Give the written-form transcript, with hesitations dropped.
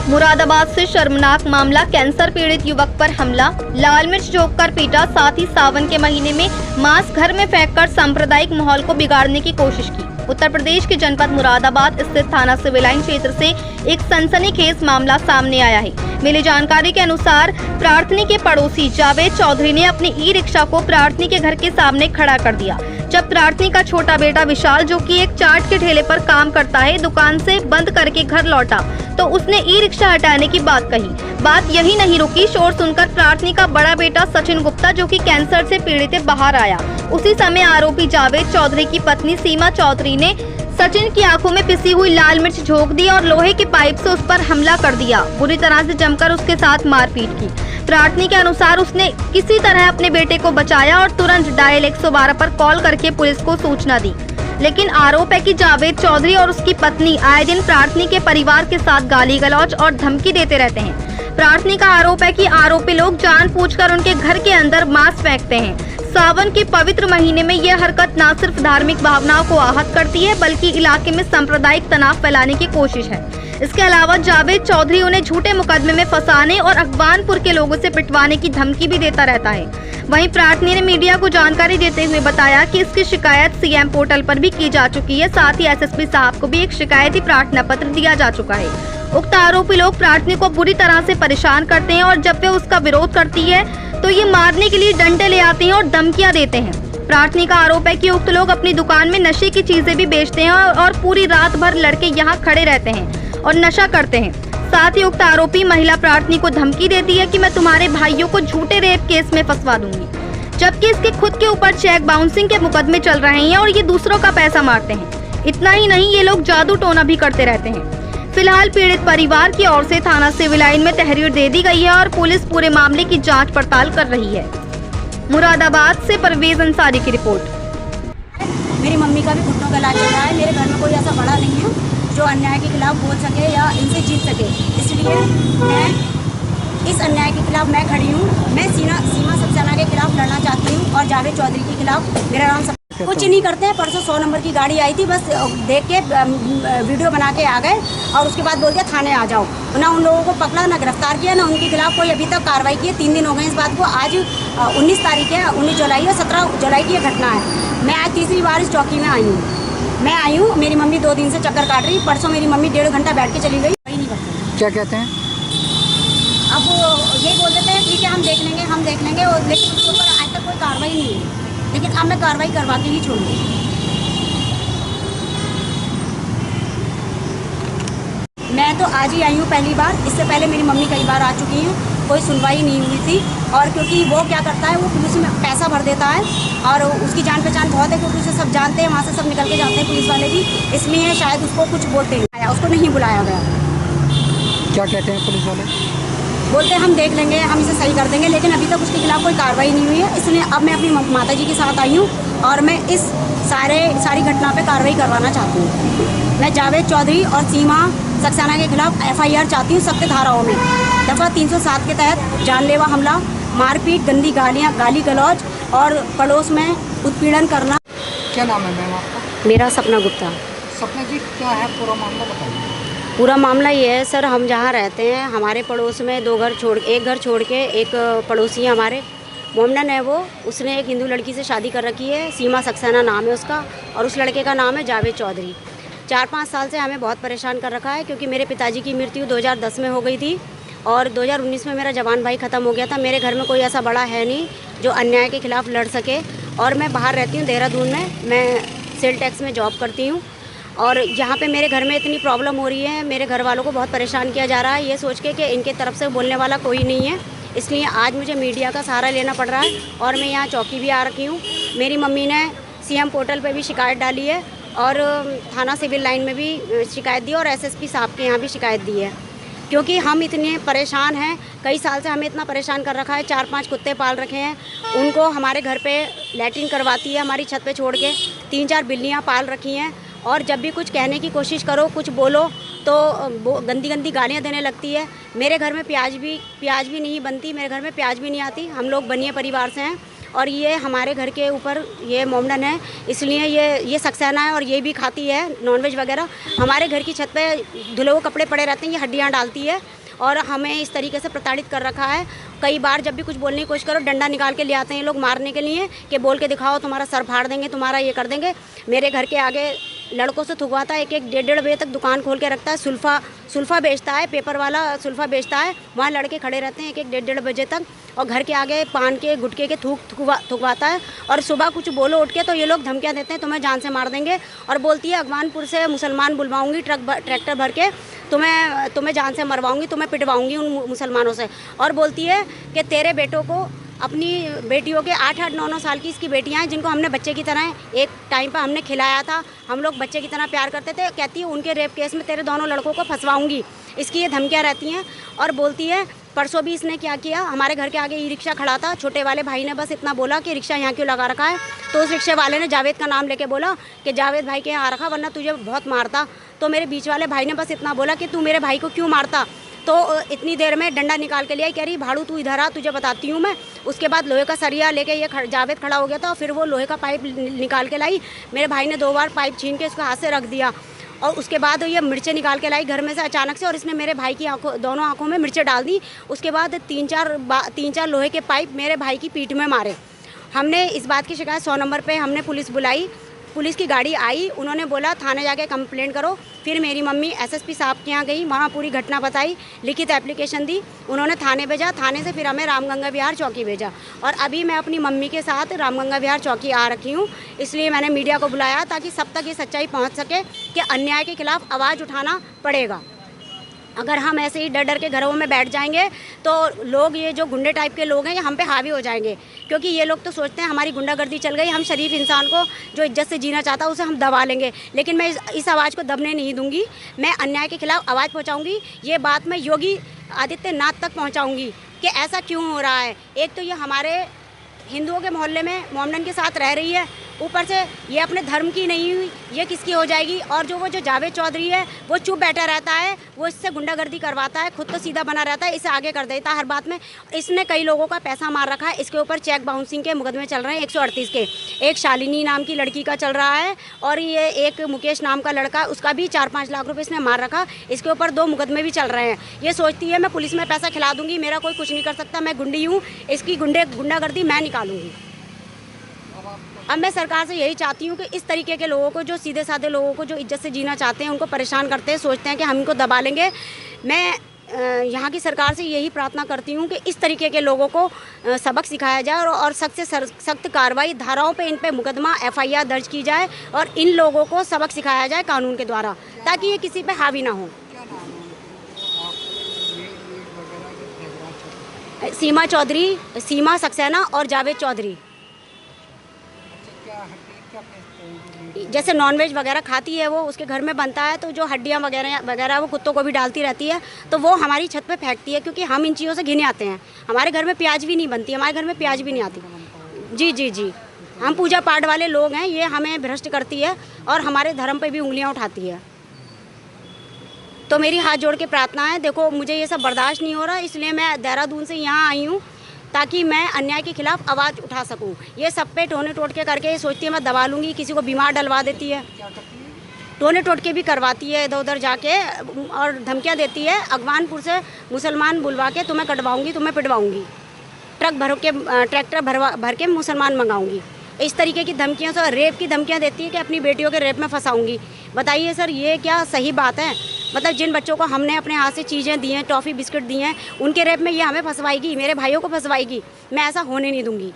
मुरादाबाद से शर्मनाक मामला, कैंसर पीड़ित युवक पर हमला, लाल मिर्च झोंककर पीटा, साथ ही सावन के महीने में मांस घर में फेंककर सांप्रदायिक माहौल को बिगाड़ने की कोशिश की। उत्तर प्रदेश के जनपद मुरादाबाद स्थित थाना सिविल लाइन क्षेत्र से एक सनसनीखेज मामला सामने आया है। मिली जानकारी के अनुसार प्रार्थनी के पड़ोसी जावेद चौधरी ने अपनी ई रिक्शा को प्रार्थनी के घर के सामने खड़ा कर दिया। जब प्रार्थनी का छोटा बेटा विशाल, जो कि एक चाट के ठेले पर काम करता है, दुकान से बंद करके घर लौटा तो उसने ई रिक्शा हटाने की बात कही। बात यही नहीं रुकी, शोर सुनकर प्रार्थनी का बड़ा बेटा सचिन गुप्ता, जो कि कैंसर से पीड़ित है, बाहर आया। उसी समय आरोपी जावेद चौधरी की पत्नी सीमा चौधरी ने सचिन की आंखों में पिसी हुई लाल मिर्च झोंक दी और लोहे की पाइप से उस पर हमला कर दिया। बुरी तरह से जमकर उसके साथ मारपीट की। प्रार्थनी के अनुसार उसने किसी तरह अपने बेटे को बचाया और तुरंत डायल 112 पर कॉल करके पुलिस को सूचना दी। लेकिन आरोप है कि जावेद चौधरी और उसकी पत्नी आए दिन प्रार्थनी के परिवार के साथ गाली गलौज और धमकी देते रहते हैं। प्रार्थनी का आरोप है कि आरोपी लोग जानबूझकर उनके घर के अंदर मांस फेंकते हैं। सावन के पवित्र महीने में यह हरकत न सिर्फ धार्मिक भावनाओं को आहत करती है, बल्कि इलाके में सांप्रदायिक तनाव फैलाने की कोशिश है। इसके अलावा जावेद चौधरी उन्हें झूठे मुकदमे में फंसाने और अखबानपुर के लोगों से पिटवाने की धमकी भी देता रहता है। वहीं प्रार्थनी ने मीडिया को जानकारी देते हुए बताया कि इसकी शिकायत सीएम पोर्टल पर भी की जा चुकी है। साथ ही एसएसपी साहब को भी एक शिकायती प्रार्थना पत्र दिया जा चुका है। उक्त आरोपी लोग प्रार्थनी को बुरी तरह से परेशान करते हैं और जब वे उसका विरोध करती है तो ये मारने के लिए डंडे ले आते हैं और धमकियां देते हैं। प्रार्थनी का आरोप है कि उक्त लोग अपनी दुकान में नशे की चीजें भी बेचते हैं और पूरी रात भर लड़के यहाँ खड़े रहते हैं और नशा करते हैं। साथ ही उक्त आरोपी महिला प्रार्थनी को धमकी देती है कि मैं तुम्हारे भाइयों को झूठे रेप केस में फंसवा दूंगी, जबकि इसके खुद के ऊपर चेक बाउंसिंग के मुकदमे चल रहे हैं और ये दूसरों का पैसा मारते हैं। इतना ही नहीं, ये लोग जादू टोना भी करते रहते हैं। फिलहाल पीड़ित परिवार की ओर से थाना सिविल लाइन में तहरीर दे दी गई है और पुलिस पूरे मामले की जांच पड़ताल कर रही है। मुरादाबाद से परवेज अंसारी की रिपोर्ट। मेरी मम्मी का भी घुटनों का इलाज चल रहा है। मेरे घर में कोई ऐसा बड़ा नहीं है जो अन्याय के खिलाफ बोल सके या इनसे जीत सके, इसलिए मैं इस अन्याय के खिलाफ मैं खड़ी हूँ। मैं सीमा सक्सेना के खिलाफ लड़ना चाहती हूँ और जावेद चौधरी के खिलाफ। मेरा नाम कुछ नहीं करते हैं। परसों 100 नंबर की गाड़ी आई थी, बस देख के वीडियो बना के आ गए और उसके बाद बोल दिया थाने आ जाओ। ना उन लोगों को पकड़ा, ना गिरफ्तार किया, ना उनके खिलाफ कोई अभी तक कार्रवाई की है। 3 दिन हो गए इस बात को। आज 19 तारीख है, 19 जुलाई और 17 जुलाई की यह घटना है। मैं आज तीसरी बार इस चौकी में आई हूँ। मेरी मम्मी 2 दिन से चक्कर काट रही। परसों मेरी मम्मी 1.5 घंटा बैठ के चली गई। वही नहीं करते। क्या कहते हैं? अब यही बोल देते हैं ठीक है हम देख लेंगे और लेकिन उसके ऊपर आज तक कोई कार्रवाई नहीं है। लेकिन अब मैं कार्रवाई करवा के ही छोड़ूंगी। मैं तो आज ही आई हूँ पहली बार। इससे पहले मेरी मम्मी कई बार आ चुकी हैं, कोई सुनवाई नहीं हुई थी। और क्योंकि वो क्या करता है, वो पुलिस में पैसा भर देता है और उसकी जान पहचान बहुत है, क्योंकि उसे सब जानते हैं, वहाँ से सब निकल के जाते हैं पुलिस वाले भी। इसलिए शायद उसको कुछ बोलते हैं, उसको नहीं बुलाया गया। क्या कहते हैं पुलिस वाले? बोलते हैं हम देख लेंगे, हम इसे सही कर देंगे, लेकिन अभी तक उसके खिलाफ कोई कार्रवाई नहीं हुई है। इसलिए अब मैं अपनी माताजी के साथ आई हूँ और मैं इस सारी घटना पे कार्रवाई करवाना चाहती हूँ। मैं जावेद चौधरी और सीमा सक्सेना के खिलाफ FIR चाहती हूँ सख्त धाराओं में। दफ़ा 307 के तहत जानलेवा हमला, मारपीट, गंदी गालियाँ, गाली गलौज और पड़ोस में उत्पीड़न करना। क्या नाम है मैम आपका? मेरा सपना गुप्ता। सपना जी, क्या है पूरा मामला बताइए। पूरा मामला ये है सर, हम जहाँ रहते हैं हमारे पड़ोस में एक घर छोड़ के एक पड़ोसी है हमारे, मोमडन है वो। उसने एक हिंदू लड़की से शादी कर रखी है, सीमा सक्सेना नाम है उसका, और उस लड़के का नाम है जावेद चौधरी। 4-5 साल से हमें बहुत परेशान कर रखा है, क्योंकि मेरे पिताजी की मृत्यु 2010 में हो गई थी और 2019 में मेरा जवान भाई ख़त्म हो गया था। मेरे घर में कोई ऐसा बड़ा है नहीं जो अन्याय के खिलाफ लड़ सके। और मैं बाहर रहती हूँ देहरादून में, मैं सेल टैक्स में जॉब करती हूँ और यहाँ पे मेरे घर में इतनी प्रॉब्लम हो रही है, मेरे घर वालों को बहुत परेशान किया जा रहा है, ये सोच के कि इनके तरफ से बोलने वाला कोई नहीं है। इसलिए आज मुझे मीडिया का सहारा लेना पड़ रहा है और मैं यहाँ चौकी भी आ रखी हूँ। मेरी मम्मी ने सीएम पोर्टल पे भी शिकायत डाली है और थाना सिविल लाइन में भी शिकायत दी और SSP साहब के यहाँ भी शिकायत दी है, क्योंकि हम इतने परेशान हैं। कई साल से हमें इतना परेशान कर रखा है। 4-5 कुत्ते पाल रखे हैं, उनको हमारे घर पे लैट्रिन करवाती है हमारी छत पे छोड़ के। 3-4 बिल्लियाँ पाल रखी हैं और जब भी कुछ कहने की कोशिश करो, कुछ बोलो तो गंदी गंदी गालियाँ देने लगती है। मेरे घर में प्याज भी नहीं बनती, मेरे घर में प्याज भी नहीं आती। हम लोग बनिए परिवार से हैं और ये हमारे घर के ऊपर ये मोमडन है, इसलिए ये सक्सेना है और ये भी खाती है नॉनवेज वगैरह। हमारे घर की छत पे धुले हुए कपड़े पड़े रहते हैं, ये हड्डियाँ डालती है और हमें इस तरीके से प्रताड़ित कर रखा है। कई बार जब भी कुछ बोलने की कोशिश करो डंडा निकाल के ले आते हैं ये लोग मारने के लिए कि बोल के दिखाओ, तुम्हारा सर फाड़ देंगे, तुम्हारा ये कर देंगे। मेरे घर के आगे लड़कों से थुकवाता है, एक 1-1.5 बजे तक दुकान खोल के रखता है, सुल्फा बेचता है, पेपर वाला सुल्फा बेचता है, वहाँ लड़के खड़े रहते हैं 1-1.5 बजे तक, और घर के आगे पान के गुटके के थुकवाता है। और सुबह कुछ बोलो उठ के तो ये लोग धमकियाँ देते हैं, तुम्हें जान से मार देंगे, और बोलती है अगवानपुर से मुसलमान बुलवाऊंगी ट्रैक्टर भर के, तुम्हें जान से मरवाऊंगी, तुम्हें पिटवाऊंगी उन मुसलमानों से। और बोलती है कि तेरे बेटों को, अपनी बेटियों के 8-8, 9-9 साल की इसकी बेटियां हैं जिनको हमने बच्चे की तरह एक टाइम पर हमने खिलाया था, हम लोग बच्चे की तरह प्यार करते थे। कहती है उनके रेप केस में तेरे दोनों लड़कों को फंसवाऊंगी, इसकी ये धमकियां रहती हैं। और बोलती है परसों भी इसने क्या किया, हमारे घर के आगे ई रिक्शा खड़ा था, छोटे वाले भाई ने बस इतना बोला कि रिक्शा यहाँ क्यों लगा रखा है, तो उस रिक्शे वाले ने जावेद का नाम लेके बोला कि जावेद भाई के यहाँ आ रखा वरना तुझे बहुत मारता। तो मेरे बीच वाले भाई ने बस इतना बोला कि तू मेरे भाई को क्यों मारता। तो इतनी देर में डंडा निकाल के लिया, कह रही भाड़ू तू इधर आ, तुझे बताती हूँ मैं। उसके बाद लोहे का सरिया लेके ये जावेद खड़ा हो गया था, और फिर वो लोहे का पाइप निकाल के लाई। मेरे भाई ने 2 बार पाइप छीन के उसको हाथ से रख दिया, और उसके बाद ये मिर्चें निकाल के लाई घर में से अचानक से, और इसने मेरे भाई की दोनों आंखों में मिर्चें डाल दी। उसके बाद 3-4 लोहे के पाइप मेरे भाई की पीठ में मारे। हमने इस बात की शिकायत 100 नंबर पे हमने पुलिस बुलाई, पुलिस की गाड़ी आई, उन्होंने बोला थाने जाके कंप्लेंट करो। फिर मेरी मम्मी एसएसपी साहब के यहाँ गई, वहाँ पूरी घटना बताई, लिखित एप्लीकेशन दी, उन्होंने थाने भेजा, थाने से फिर हमें रामगंगा विहार चौकी भेजा। और अभी मैं अपनी मम्मी के साथ रामगंगा विहार चौकी आ रखी हूँ, इसलिए मैंने मीडिया को बुलाया ताकि सब तक ये सच्चाई पहुँच सके कि अन्याय के खिलाफ आवाज़ उठाना पड़ेगा। अगर हम ऐसे ही डर डर के घरों में बैठ जाएंगे तो लोग, ये जो गुंडे टाइप के लोग हैं, ये हम पे हावी हो जाएंगे, क्योंकि ये लोग तो सोचते हैं हमारी गुंडागर्दी चल गई, हम शरीफ इंसान को जो इज्जत से जीना चाहता है उसे हम दबा लेंगे। लेकिन मैं इस आवाज़ को दबने नहीं दूंगी, मैं अन्याय के खिलाफ आवाज़ पहुंचाऊंगी। ये बात मैं योगी आदित्यनाथ तक पहुंचाऊंगी कि ऐसा क्यों हो रहा है। एक तो ये हमारे हिंदुओं के मोहल्ले में मोमडन के साथ रह रही है, ऊपर से ये अपने धर्म की नहीं हुई, ये किसकी हो जाएगी। और जो जावेद चौधरी है वो चुप बैठा रहता है, वो इससे गुंडागर्दी करवाता है, खुद तो सीधा बना रहता है, इसे आगे कर देता है हर बात में। इसने कई लोगों का पैसा मार रखा है, इसके ऊपर चेक बाउंसिंग के मुकदमे चल रहे हैं 138 के। एक शालिनी नाम की लड़की का चल रहा है, और ये एक मुकेश नाम का लड़का, उसका भी 4-5 लाख रुपये इसने मार रखा, इसके ऊपर 2 मुकदमे भी चल रहे हैं। ये सोचती है मैं पुलिस में पैसा खिला दूंगी, मेरा कोई कुछ नहीं कर सकता, मैं गुंडी हूँ, इसकी गुंडागर्दी मैं निकालूंगी। अब मैं सरकार से यही चाहती हूँ कि इस तरीके के लोगों को, जो सीधे साधे लोगों को जो इज्जत से जीना चाहते हैं, उनको परेशान करते हैं, सोचते हैं कि हम इनको दबा लेंगे, मैं यहाँ की सरकार से यही प्रार्थना करती हूँ कि इस तरीके के लोगों को सबक सिखाया जाए, और सख्त से सख्त कार्रवाई, धाराओं पे इन पे मुकदमा FIR दर्ज की जाए, और इन लोगों को सबक सिखाया जाए कानून के द्वारा, ताकि ये किसी पे हावी ना हो। सीमा चौधरी, सीमा सक्सेना और जावेद चौधरी। जैसे नॉनवेज वगैरह खाती है वो, उसके घर में बनता है, तो जो हड्डियाँ वगैरह वो कुत्तों को भी डालती रहती है, तो वो हमारी छत पे फेंकती है, क्योंकि हम इन चीज़ों से घिने आते हैं। हमारे घर में प्याज भी नहीं बनती, हमारे घर में प्याज भी नहीं आती। जी जी जी, हम पूजा पाठ वाले लोग हैं, ये हमें भ्रष्ट करती है और हमारे धर्म पे भी उंगलियाँ उठाती है। तो मेरी हाथ जोड़ के प्रार्थना है, देखो मुझे ये सब बर्दाश्त नहीं हो रहा, इसलिए मैं देहरादून से यहाँ आई हूँ ताकि मैं अन्याय के खिलाफ आवाज़ उठा सकूं। ये सब पे टोने टोटके करके ये सोचती है मैं दबा लूँगी, किसी को बीमार डलवा देती है, टोने टोटके भी करवाती है इधर उधर जाके, और धमकियाँ देती है अगवानपुर से मुसलमान बुलवा के तुम्हें कटवाऊँगी, तुम्हें पिटवाऊँगी, ट्रैक्टर भर के मुसलमान मंगाऊँगी। इस तरीके की धमकियाँ से, रेप की धमकियाँ देती है कि अपनी बेटियों के रेप में फंसाऊँगी। बताइए सर, ये क्या सही बात है? मतलब जिन बच्चों को हमने अपने हाथ से चीज़ें दी हैं, टॉफ़ी बिस्किट दी हैं, उनके रेप में ये हमें फंसवाएगी, मेरे भाइयों को फंसवाएगी। मैं ऐसा होने नहीं दूंगी।